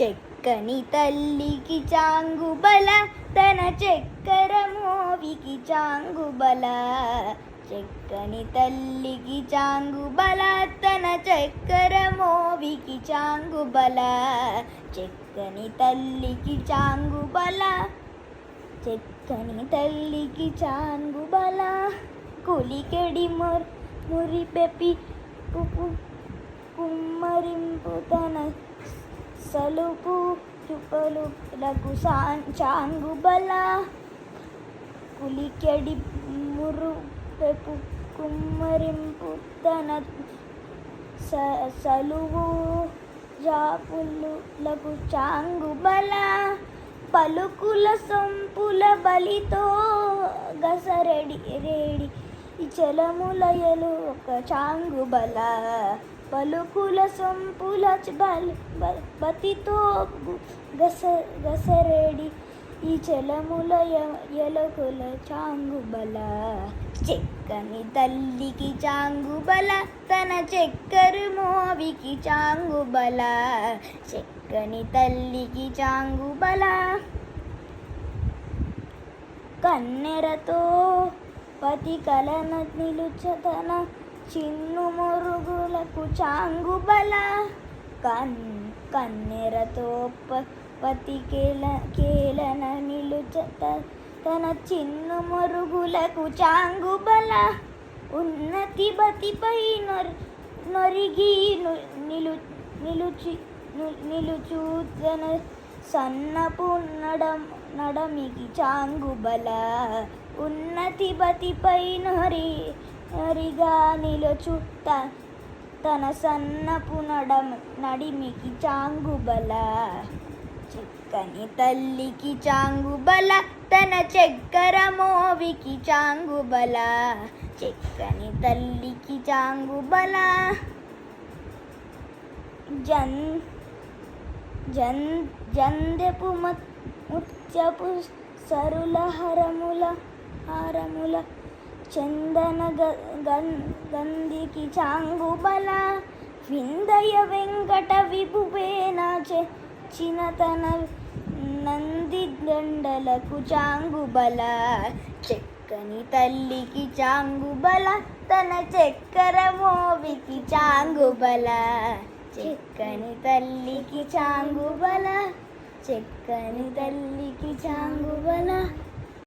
చెక్కని తల్లికి చాంగుబల తన చక్కెర మోవికి చాంగుబల. చెక్కని తల్లికి చాంగుబల తన చక్కెర మోవికి చాంగుబల. చెక్కని తల్లికి చాంగుబల చెక్కని తల్లికి చాంగుబల. కులికెడి మురిపెపి కుమ్మరింపు తన సలుపు చుపలులకు చాంగుబల. కులికెడి మురిపెపు కుమ్మరింపు తన సలువు జాపులకు చాంగుబల. పలుకుల సొంపుల బలితో గసరెడి చలములయలు ఒక చాంగుబల. పలుకుల సొంపుల బతితో గసరెడి ఈ చలముల ఎలకుల చాంగుబల. చెక్కని తల్లికి చాంగుబల తన చక్కెర మోవికి చాంగుబల. చెక్కని తల్లికి చాంగుబల. కన్నెరతో పతి కలన నిలుచతన చిన్ను మొరుగులకు చాంగుబల. కన్నెరతో పతి కేలన నిలుచత తన చిన్ను మొరుగులకు చాంగుబల. ఉన్నతి బతిపై నొరిగి నిలుచు తన సన్నపు నడమికి చాంగుబల. ఉన్నతి బతిపై నరిగా నిలుచు తన సన్నపు నడిమికి చాంగుబల. చెక్కని తల్లికి చాంగుబల తన చక్కెర మోవికి చాంగుబల. చెక్కని తల్లికి చాంగుబల. జందెపు ముత్యపు సరుల హారముల చందన గంధికి చాంగుబల. విందయ వెంకట విభువేన చినతన నంది గండలకు చాంగుబల. చెక్కని తల్లికి చాంగుబల తన చక్కెర మోవికి చాంగుబల. చెక్కని తల్లికి చాంగుబల. చెక్కని తల్లికి చాంగుబల.